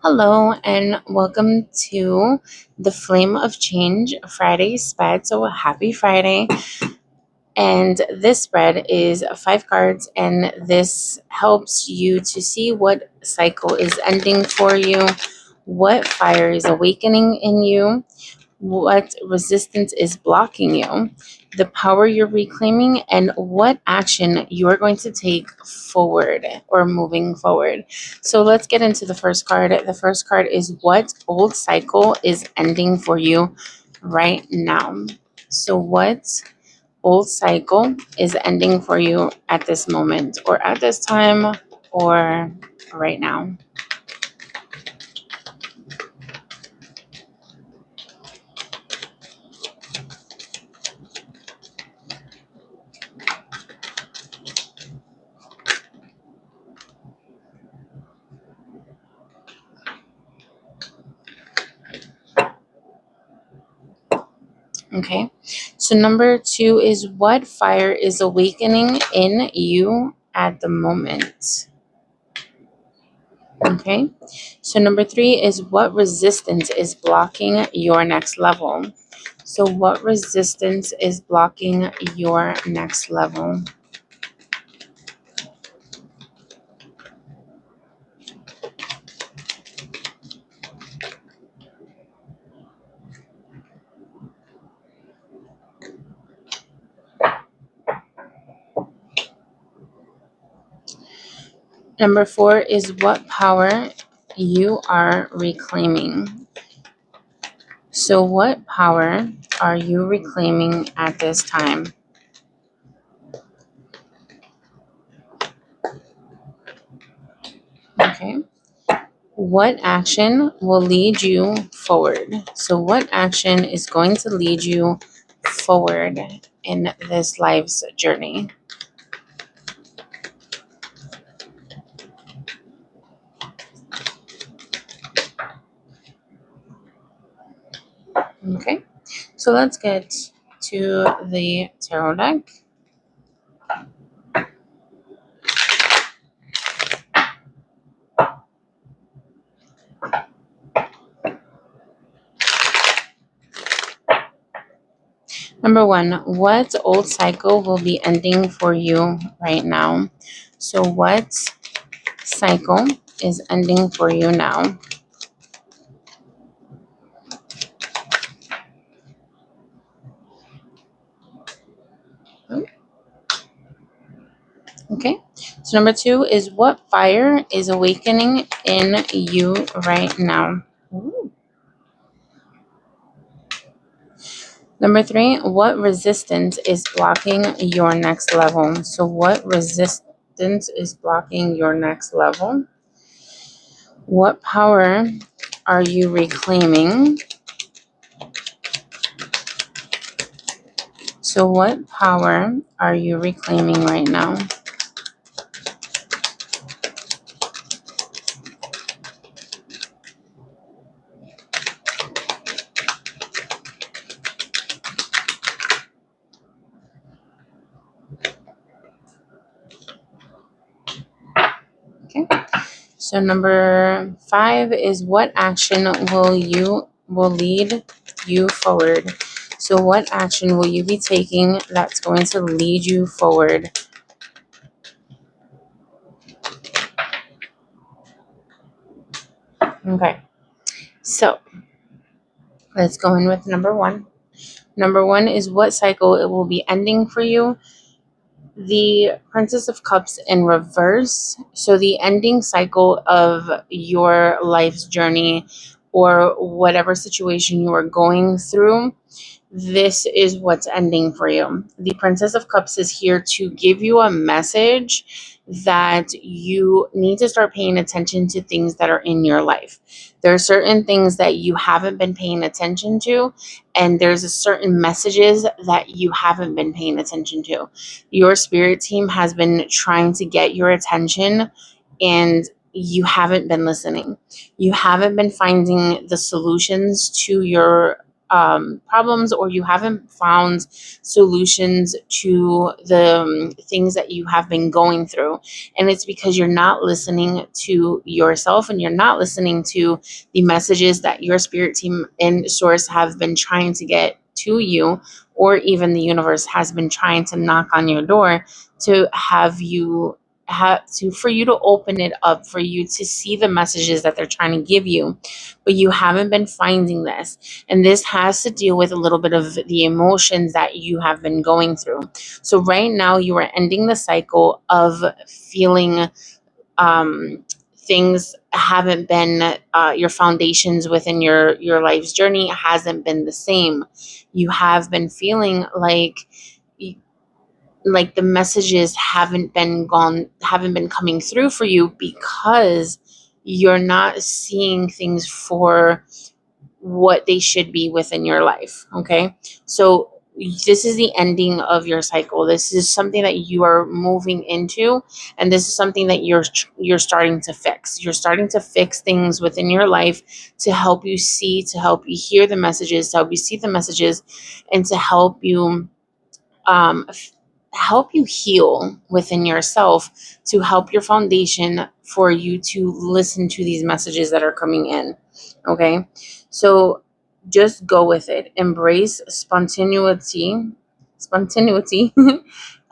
Hello and welcome to the Flame of Change Friday spread. So happy Friday. And this spread is 5 cards, and this helps you to see what cycle is ending for you, what fire is awakening in you, what resistance is blocking you, the power you're reclaiming, and what action you're going to take forward or moving forward. So let's get into the first card. The first card is what old cycle is ending for you right now. So, what old cycle is ending for you at this moment, or at this time, or right now? Okay. So number 2 is what fire is awakening in you at the moment. Okay. So number 3 is what resistance is blocking your next level. So what resistance is blocking your next level? Number 4 is what power you are reclaiming. So what power are you reclaiming at this time? Okay. What action will lead you forward? So what action is going to lead you forward in this life's journey? Okay. So let's get to the tarot deck. Number 1, what old cycle will be ending for you right now? So what cycle is ending for you now? Okay. So number 2 is what fire is awakening in you right now? Ooh. Number 3, what resistance is blocking your next level? So what resistance is blocking your next level? What power are you reclaiming? So what power are you reclaiming right now? Okay. So number 5 is what action will lead you forward? So what action will you be taking that's going to lead you forward? Okay. So let's go in with number 1. Number 1 is what cycle it will be ending for you. The Princess of Cups in reverse. So the ending cycle of your life's journey or whatever situation you are going through, this is what's ending for you. The Princess of Cups is here to give you a message that you need to start paying attention to things that are in your life. There are certain things that you haven't been paying attention to, and there's a certain messages that you haven't been paying attention to. Your spirit team has been trying to get your attention, and you haven't been listening. You haven't been finding the solutions to your problems, or you haven't found solutions to the things that you have been going through. And it's because you're not listening to yourself, and you're not listening to the messages that your spirit team and source have been trying to get to you, or even the universe has been trying to knock on your door to have you for you to open it up, for you to see the messages that they're trying to give you. But you haven't been finding this, and this has to deal with a little bit of the emotions that you have been going through. So right now you are ending the cycle of feeling things haven't been your foundations within your life's journey hasn't been the same. You have been feeling like the messages haven't been coming through for you, because you're not seeing things for what they should be within your life. Okay, so this is the ending of your cycle. This is something that you are moving into, and this is something that you're starting to fix. You're starting to fix things within your life to help you see, to help you hear the messages, to help you see the messages, and to um, help you heal within yourself, to help your foundation for you to listen to these messages that are coming in. Okay, so just go with it. Embrace spontaneity,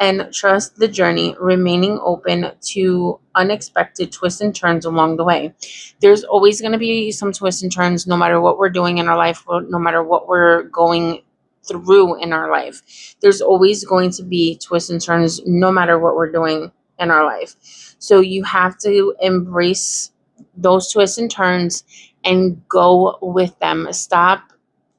and trust the journey, remaining open to unexpected twists and turns along the way. There's always going to be some twists and turns, no matter what we're doing in our life, no matter what we're going through in our life. There's always going to be twists and turns, no matter what we're doing in our life. So you have to embrace those twists and turns and go with them. Stop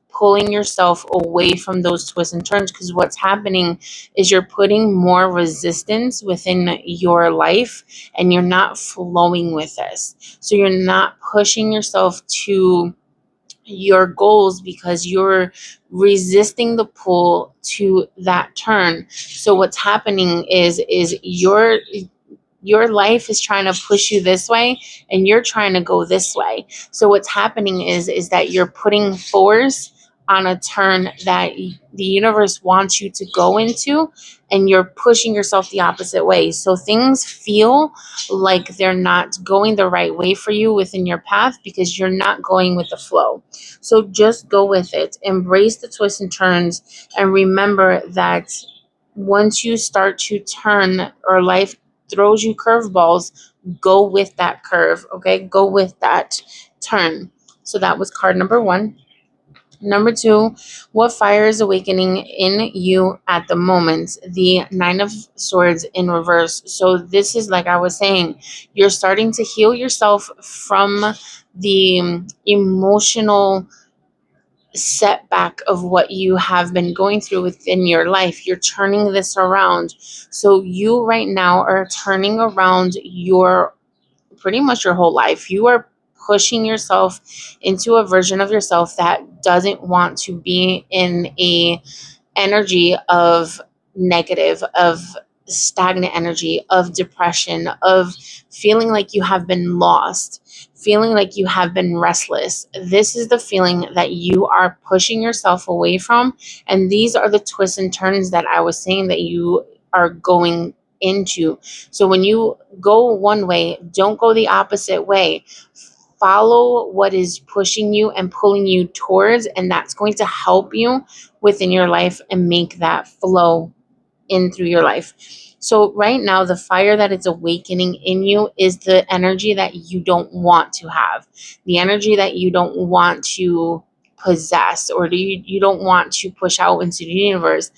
pulling yourself away from those twists and turns, because what's happening is you're putting more resistance within your life, and you're not flowing with this. So you're not pushing yourself to your goals, because you're resisting the pull to that turn. So what's happening is your life is trying to push you this way, and you're trying to go this way. So what's happening is that you're putting force on a turn that the universe wants you to go into, and you're pushing yourself the opposite way. So things feel like they're not going the right way for you within your path, because you're not going with the flow. So just go with it. Embrace the twists and turns, and remember that once you start to turn, or life throws you curveballs, go with that curve. Okay, go with that turn. So that was card number one. Number two, what fire is awakening in you at the moment? The Nine of Swords in reverse. So this is, like I was saying, you're starting to heal yourself from the emotional setback of what you have been going through within your life. You're turning this around. So you right now are turning around your pretty much your whole life. You are pushing yourself into a version of yourself that doesn't want to be in a energy of negative, of stagnant energy, of depression, of feeling like you have been lost, feeling like you have been restless. This is the feeling that you are pushing yourself away from. And these are the twists and turns that I was saying that you are going into. So when you go one way, don't go the opposite way. Follow what is pushing you and pulling you towards, and that's going to help you within your life and make that flow in through your life. So right now, the fire that is awakening in you is the energy that you don't want to have, the energy that you don't want to possess, or you don't want to push out into the universe.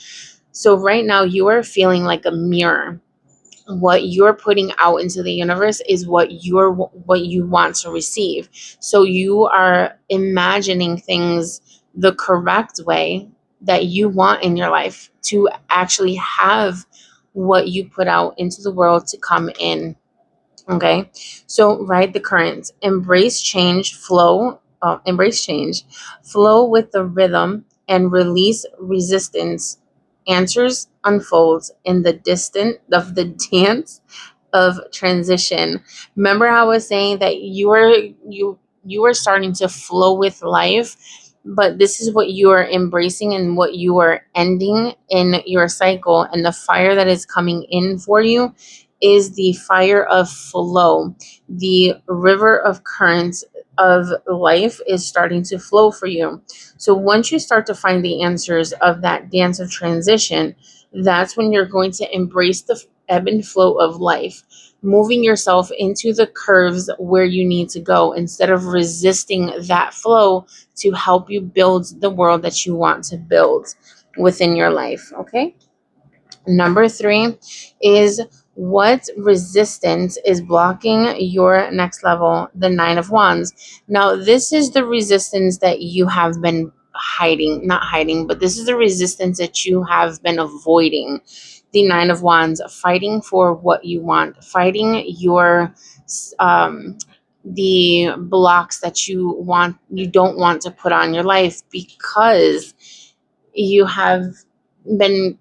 So right now, you are feeling like a mirror. What you're putting out into the universe is what you want to receive. So you are imagining things the correct way that you want in your life to actually have what you put out into the world to come in. Okay, so ride the current, embrace change, flow with the rhythm, and release resistance. Answers unfold in the distant of the dance of transition. Remember how I was saying that you are starting to flow with life, but this is what you are embracing and what you are ending in your cycle. And the fire that is coming in for you is the fire of flow. The river of currents of life is starting to flow for you. So once you start to find the answers of that dance of transition, that's when you're going to embrace the ebb and flow of life, moving yourself into the curves where you need to go instead of resisting that flow to help you build the world that you want to build within your life. Okay. Number 3 is, what resistance is blocking your next level? The Nine of Wands. Now, this is the resistance that you have been hiding, not hiding, but this is the resistance that you have been avoiding. The Nine of Wands, fighting for what you want, fighting your um, the blocks that you don't want to put on your life, because you have been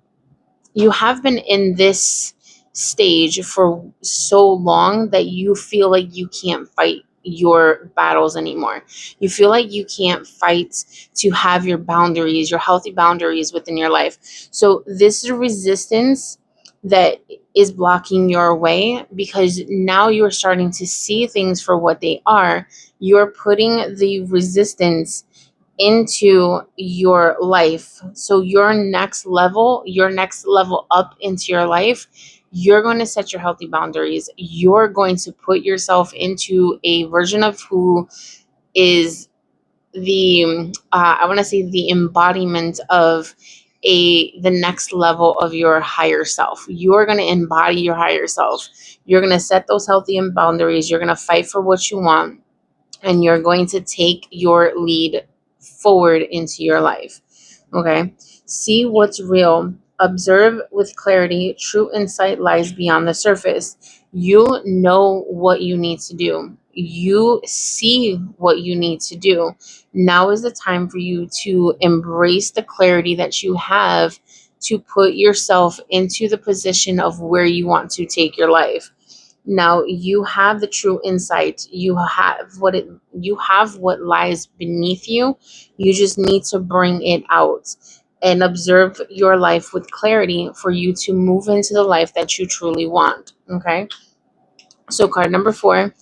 you have been in this stage for so long that you feel like you can't fight your battles anymore. You feel like you can't fight to have your boundaries, your healthy boundaries within your life. So this is a resistance that is blocking your way, because now you're starting to see things for what they are. You're putting the resistance into your life. So your next level up into your life, you're going to set your healthy boundaries. You're going to put yourself into a version of who is I want to say the embodiment of the next level of your higher self. You're going to embody your higher self. You're going to set those healthy boundaries. You're going to fight for what you want, and you're going to take your lead forward into your life. Okay. See what's real. Observe with clarity. True insight lies beyond the surface. You know what you need to do. You see what you need to do. Now is the time for you to embrace the clarity that you have to put yourself into the position of where you want to take your life. Now you have the true insight. You have what lies beneath you. You just need to bring it out and observe your life with clarity for you to move into the life that you truly want. Okay. So card number 4,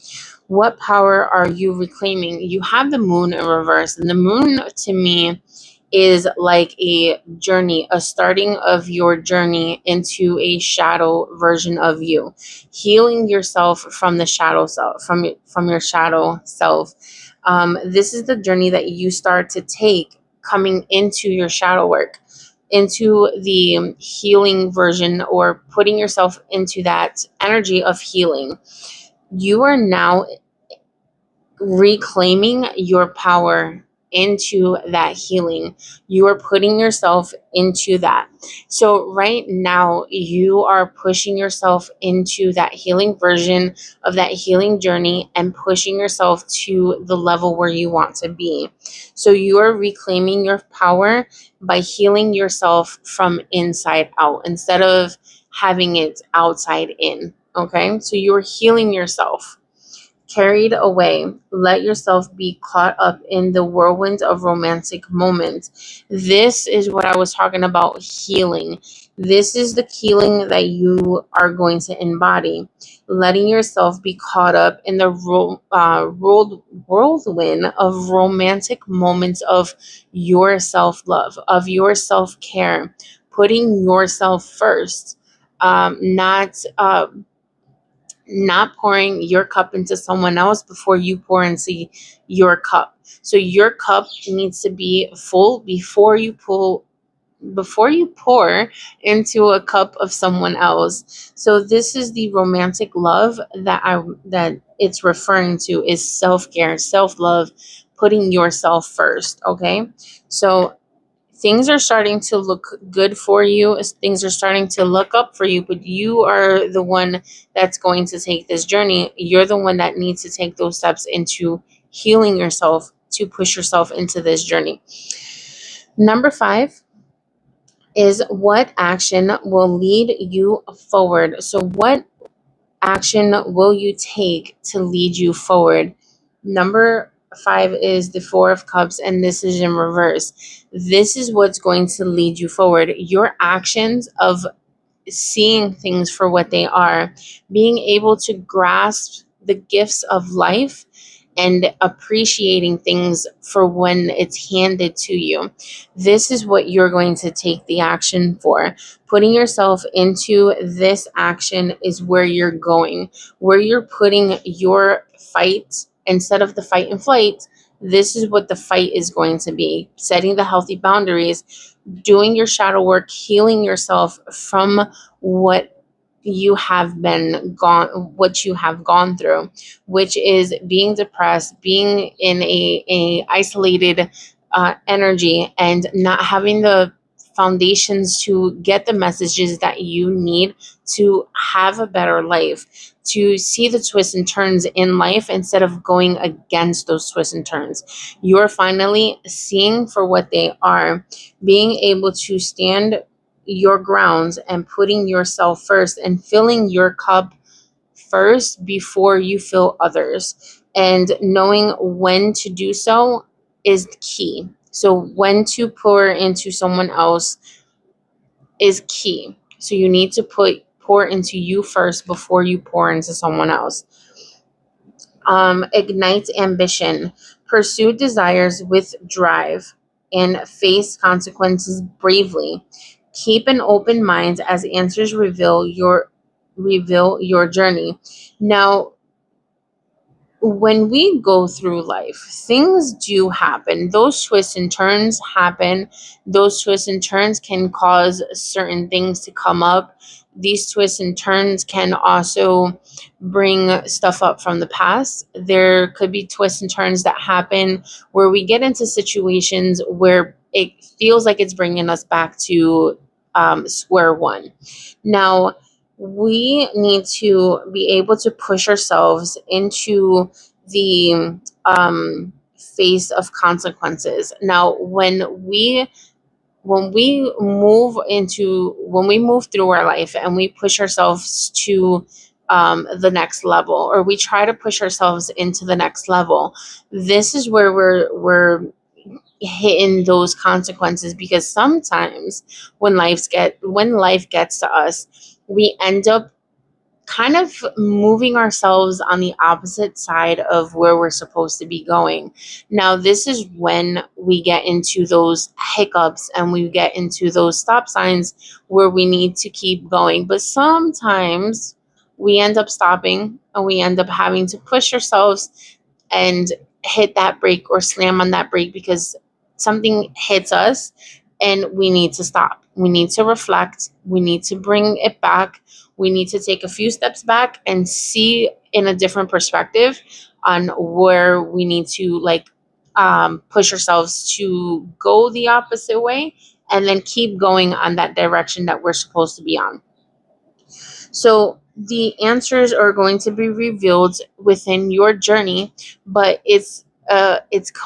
what power are you reclaiming? You have the moon in reverse, and the moon to me is like a journey, a starting of your journey into a shadow version of you, healing yourself from the shadow self, from your shadow self. This is the journey that you start to take coming into your shadow work, into the healing version, or putting yourself into that energy of healing. You are now reclaiming your power into that healing. You are putting yourself into that. So right now you are pushing yourself into that healing version of that healing journey and pushing yourself to the level where you want to be. So you are reclaiming your power by healing yourself from inside out instead of having it outside in. Okay? So you're healing yourself. Carried away, let yourself be caught up in the whirlwind of romantic moments. This is what I was talking about, healing. This is the healing that you are going to embody. Letting yourself be caught up in the whirlwind of romantic moments of your self love, of your self care, putting yourself first, not pouring your cup into someone else before you pour into your cup. So your cup needs to be full before you pour into a cup of someone else. So this is the romantic love that it's referring to, is self-care, self-love, putting yourself first, okay? So things are starting to look good for you, as things are starting to look up for you, but you are the one that's going to take this journey. You're the one that needs to take those steps into healing yourself to push yourself into this journey. Number 5 is, what action will lead you forward? So what action will you take to lead you forward? Number 5 is the 4 of Cups, and this is in reverse. This is what's going to lead you forward. Your actions of seeing things for what they are, being able to grasp the gifts of life and appreciating things for when it's handed to you. This is what you're going to take the action for. Putting yourself into this action is where you're going, where you're putting your fight instead of the fight and flight. This is what the fight is going to be. Setting the healthy boundaries, doing your shadow work, healing yourself from what what you have gone through, which is being depressed, being in a isolated energy, and not having the foundations to get the messages that you need to have a better life, to see the twists and turns in life instead of going against those twists and turns. You're finally seeing for what they are, being able to stand your grounds and putting yourself first and filling your cup first before you fill others. And knowing when to do so is key. So, when to pour into someone else is key. So, you need to pour into you first before you pour into someone else. Ignite ambition, pursue desires with drive, and face consequences bravely. Keep an open mind as answers reveal your journey. Now, when we go through life, things do happen. Those twists and turns happen. Those twists and turns can cause certain things to come up. These twists and turns can also bring stuff up from the past. There could be twists and turns that happen where we get into situations where it feels like it's bringing us back to square one. Now, we need to be able to push ourselves into the face of consequences. Now, when we move through our life and we push ourselves to the next level, or we try to push ourselves into the next level, this is where we're hitting those consequences, because sometimes when life gets to us, we end up kind of moving ourselves on the opposite side of where we're supposed to be going. Now, this is when we get into those hiccups and we get into those stop signs where we need to keep going. But sometimes we end up stopping and we end up having to push ourselves and hit that brake or slam on that brake because something hits us and we need to stop. We need to reflect. We need to bring it back. We need to take a few steps back and see in a different perspective on where we need to push ourselves to go the opposite way and then keep going on that direction that we're supposed to be on. So the answers are going to be revealed within your journey, but it's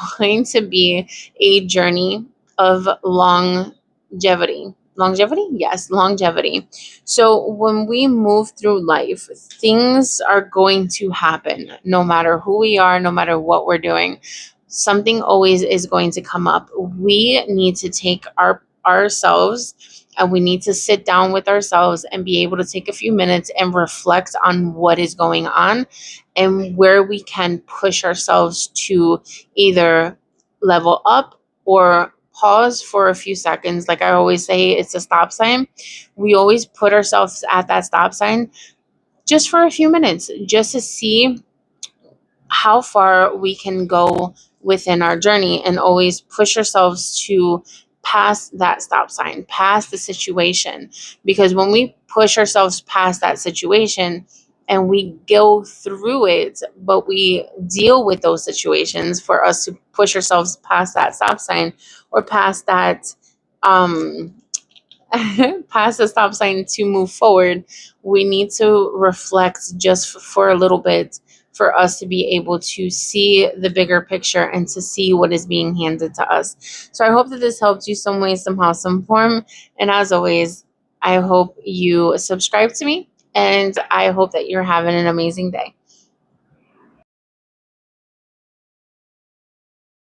going to be a journey of longevity. Longevity? Yes, longevity. So when we move through life, things are going to happen no matter who we are, no matter what we're doing. Something always is going to come up. We need to take ourselves and we need to sit down with ourselves and be able to take a few minutes and reflect on what is going on and where we can push ourselves to either level up or pause for a few seconds. Like I always say, it's a stop sign. We always put ourselves at that stop sign just for a few minutes, just to see how far we can go within our journey, and always push ourselves to past that stop sign, past the situation. Because when we push ourselves past that situation and we go through it, but we deal with those situations, for us to push ourselves past that stop sign or past that um past the stop sign to move forward, we need to reflect just for a little bit for us to be able to see the bigger picture and to see what is being handed to us. So I hope that this helped you some way, somehow, some form. And as always, I hope you subscribe to me and I hope that you're having an amazing day.